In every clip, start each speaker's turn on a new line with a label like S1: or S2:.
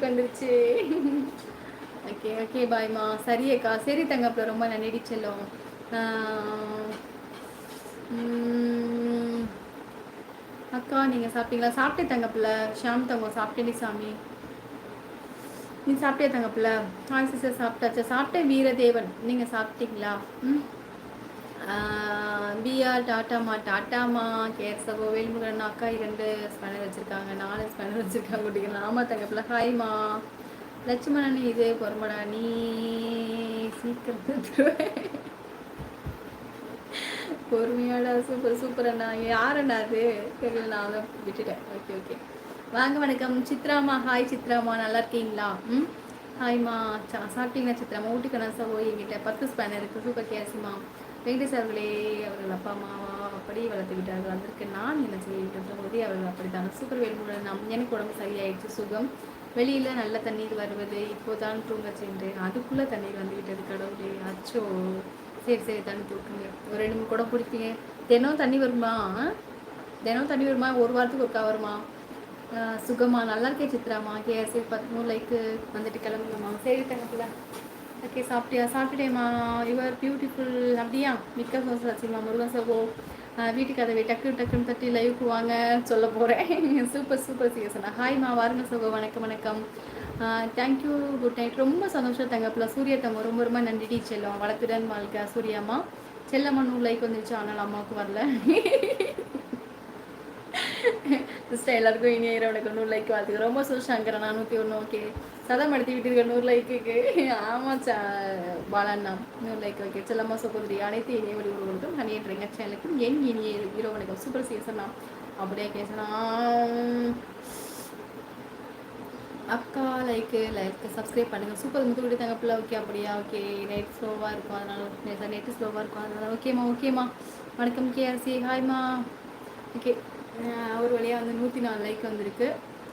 S1: Like வந்துருச்சு. Okay okay பாய்மா. சரி அக்கா, சரி தங்கப்பில் ரொம்ப நன்றி செல்லும். அக்கா நீங்கள் சாப்பிட்டீங்களா? சாப்பிட்டே தங்கப்பில். ஷாம் தங்க சாப்பிட்டேனி சாமி. நீ சாப்பிட்டே தங்கப்பில்? ஹாய் சிஸ்டர், சாப்பிட்டாச்சா? சாப்பிட்டேன் வீரதேவன். நீங்கள் சாப்பிட்டீங்களா? ம். பிஆர் டாட்டாமா. டாட்டாமா கேர் சகோ வேல்முருகன் அக்கா 2 ஸ்பேனர் வச்சுருக்காங்க, 4 ஸ்பேனர் வச்சுருக்காங்க குட்டிக்கலாம். ஆமாம் தங்கப்பில். ஹாய்மா லட்சுமணன். இது பொறுமடா நீ சீக்கிரம் பொறுமையாடா. சூப்பர் சூப்பர் அண்ணா. யார் அண்ணா அது தெரியல, நான் தான் விட்டுட்டேன். ஓகே ஓகே வாங்க. வணக்கம் சித்ராமா. ஹாய் சித்ராமா, நல்லா இருக்கீங்களா? ம். ஹாய்மா. சாப்பிட்டீங்களா சித்ராமா? ஊட்டிக்கணா சகோ எங்கிட்ட 10 ஸ்பேனர் இருக்குது. சூப்பர் கேசிமா. வெங்கடேஷ் அவர்களே, அவர்கள் அப்பா அம்மாவா அப்படி வளர்த்து விட்டார்கள். அதற்கு நான் என்ன செய்ய போது அவர்கள் அப்படித்தான். சூப்பர் வேல்முடன். எனக்கு உடம்பு சரியாயிடுச்சு, சுகம். வெளியில் நல்ல தண்ணீர் வருவது, இப்போதான் தூங்க சென்றேன், அதுக்குள்ளே தண்ணீர் வந்து விட்டது. கடவுளே, அச்சோ. சரி சரி, தண்ணி தூக்குங்க. ஒரு 2 3 குடம் குடிப்பீங்க. தினம் தண்ணி வருமா? தினம் தண்ணி வருமா? ஒரு வாரத்துக்கு ஒருக்கா வருமா? சுகமா, நல்லா இருக்கே சித்ராமா. கேஎஸ்சி 13 லைக்கு வந்துட்டு கிளம்புங்கம்மா. சரி தங்கப்பில்ல. ஓகே சாப்பிட்டியா? சாப்பிட்டுட்டேம்மா. Your beautiful. அப்படியா? மிக்க சோசியமா முருகன் சகோ. வீட்டுக்கு கதவை டக்கு டக்குன்னு தட்டி லைவுக்கு வாங்க சொல்ல போகிறேன். Super super சீசனா. ஹாய்மா, வாருங்க சகோ. வணக்கம் வணக்கம். Thank you, good night. ரொம்ப சந்தோஷம் தங்கப்பில். சூர்யா தங்க ரொம்ப ரொம்ப நன்றி செல்லம். வளர்த்துடன் வாழ்க்கை சூர்யாம்மா. செல்லம்மா 100 லைக் வந்துருச்சு, ஆனால் அம்மாவுக்கு வரல. சிஸ்டர் எல்லாருக்கும் இனிய இரவனுக்கு 100 லைக் வாழ்த்துக்கு. ரொம்ப சந்தோஷம். 401. ஓகே சதம் எடுத்து விட்டுருக்க 100 லைக்குக்கு. ஆமாம் பாலண்ணா 100 லைக். ஓகே செல்லம்மா சகோதரி அனைத்து இனிய வழிகளுக்கும் ஹனியன்றீங்க சேனலுக்கும் என் இனிய இரவனுக்கும். சூப்பர் சீசனா. அப்படியே கேசனா அக்கா. லைக்கு சப்ஸ்கிரைப் பண்ணுங்கள். சூப்பர் முத்து விடுத்தாங்க பிள்ளை. ஓகே அப்படியா? ஓகே நெட் ஸ்லோவாக இருக்கும், அதனால நெட்டு ஸ்லோவாக இருக்கும், அதனால ஓகேம்மா ஓகேம்மா. வணக்கம் கேஆர்சி. ஹாய்மா. ஓகே ஒரு வழியாக வந்து 104 லைக் வந்திருக்கு.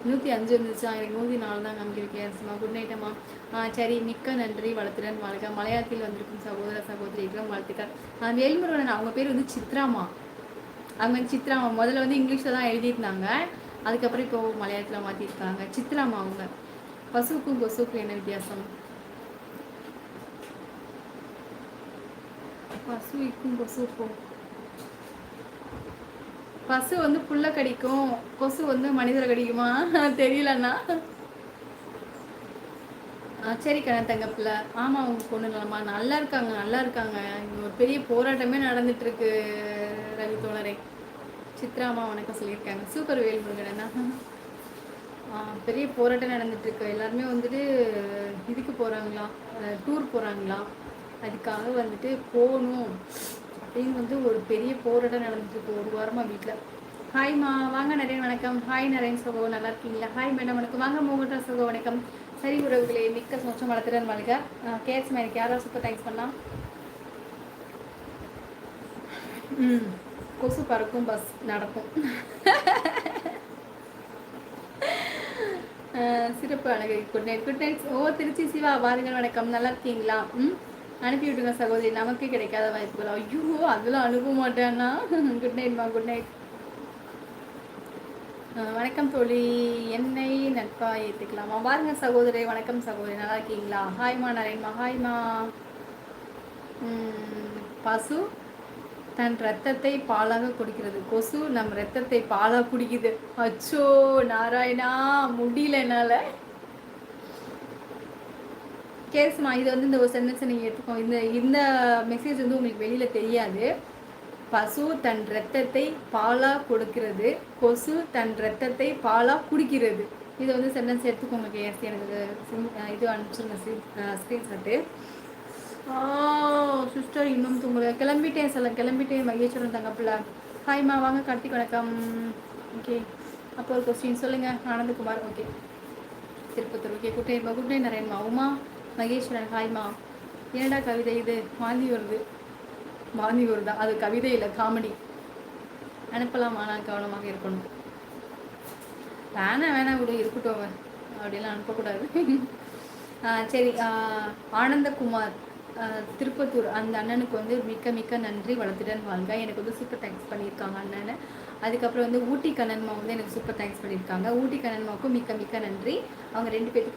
S1: 105 வந்துருச்சா? எனக்கு 104 தான் காமிக்கிறேன். கேஆர்சிமா. குட் நைட்டம்மா. சரி, மிக்க நன்றி. வளர்த்துடன் வாழ்க. மலையாளத்தில் வந்திருக்கும் சகோதர சகோதரிகளும் வாழ்த்துக்கள். வேல்முருகன் அவங்க பேர் வந்து சித்ராமா. அவங்க வந்து சித்ராமா. முதல்ல வந்து இங்கிலீஷில் தான் எழுதியிருந்தாங்க, அதுக்கப்புறம் இப்போ மலையாளத்தில் மாற்றிருக்காங்க. சித்ராமா அவங்க. பசுவுக்கும் கொசுவுக்கும் என்ன வித்தியாசம்? பசுவுக்கும் கொசுவுக்கும், பசு வந்து புல்லை கடிக்கும், கொசு வந்து மனிதரை கடிக்குமா? தெரியலண்ணா. சரி தங்கப்பில். ஆமாம், அவங்க பொண்ணு நலமா? நல்லா இருக்காங்க நல்லா இருக்காங்க. இங்கே ஒரு பெரிய போராட்டமே நடந்துட்டுருக்கு ரவி தோழரை. சித்ராமா வணக்கம் சொல்லியிருக்காங்க. சூப்பர் வேல்முருகன். பெரிய போராட்டம் நடந்துட்டுருக்கு. எல்லாருமே வந்துட்டு இதுக்கு போகிறாங்களாம், டூர் போகிறாங்களாம். அதுக்காக வந்துட்டு போகணும் அப்படின்னு வந்து ஒரு பெரிய போராட்டம் நடந்துட்டுருக்கு 1 வாரமாக வீட்டில். ஹாய்மா வாங்க நரேன். வணக்கம். ஹாய் நரேன் சகோ, நல்லா இருக்கீங்களா? ஹாய் மேடம் வணக்கம். வாங்க மோகன்டா சகோ வணக்கம். சரி உறவுகளே, மிக்க சந்தோஷம். வளர்த்துடன் வாழ்க. கேட்ஸ்மா எனக்கு யாராவது சூப்பர் தேங்க்ஸ் பண்ணலாம். கொசு பறக்கும், பஸ் நடக்கும். சிறப்பு அழகை. Good night good night. ஓ திருச்சி சிவா வாருங்கள் வணக்கம். நல்லா இருக்கீங்களா? அனுப்பி விட்டுங்க சகோதரி, நமக்கு கிடைக்காத வாய்ப்புகள். ஐயோ அதெல்லாம் அனுப்ப மாட்டேன்னா. குட் நைட்மா. Good night. வணக்கம் தோழி. என்னை நட்பா ஏற்றுக்கலாமா? பாருங்க சகோதரி. வணக்கம் சகோதரி, நல்லா இருக்கீங்களா? ஹாய்மா நரேன்மா. ஹாய்மா. பசு தன் ரத்தத்தை பாலாக குடிக்கிறது, கொசு நம் ரத்தத்தை பாலாக குடிக்குது. அச்சோ நாராயணா, முடியல என்னால். கேஸ்மா, இது வந்து இந்த ஒரு சென்டென்ஸை நீங்கள் எடுத்துக்கோ. இந்த மெசேஜ் வந்து உங்களுக்கு வெளியில் தெரியாது. பசு தன் ரத்தத்தை பாலா கொடுக்கிறது, கொசு தன் ரத்தத்தை பாலா குடிக்கிறது. இதை வந்து சென்டென்ஸ் எடுத்துக்கோங்க கேஎஸ்சி. எனக்கு இது அனுப்பிச்சுருங்க ஸ்க்ரீன்ஷாட்டு. சிஸ்டர் இன்னும் தூங்கல. கிளம்பிட்டேன் கிளம்பிட்டேன். மகேஸ்வரன் தங்கப்பில்ல. ஹாய்மா வாங்க. கார்த்திக் வணக்கம். ஓகே அப்போ ஒரு கொஸ்டின் சொல்லுங்கள். Anandakumar. Okay Tirupattur. Okay good நைட்மா. குட் நைட் நரேன்மா. உமா மகேஸ்வரன். ஹாய்மா. என்னடா கவிதை இது? வாந்தி வருது. வாந்தி வருதா? அது கவிதை இல்லை, காமெடி. அனுப்பலாம், ஆனால் கவனமாக இருக்கணும். வேணாம் விடு, இருக்கட்டும். அப்படிலாம் அனுப்பக்கூடாது. சரி. ஆனந்தகுமார் திருப்பத்தூர், அந்த அண்ணனுக்கு வந்து மிக்க மிக்க நன்றி. வளர்த்துடன் வாழ்க. எனக்கு வந்து சூப்பர் தேங்க்ஸ் பண்ணியிருக்காங்க அண்ணனை. அதுக்கப்புறம் வந்து ஊட்டி கண்ணன்மா வந்து எனக்கு சூப்பர் தேங்க்ஸ் பண்ணியிருக்காங்க. ஊட்டி கண்ணன்மாவுக்கும் மிக்க மிக்க நன்றி. அவங்க 2 பேருக்கு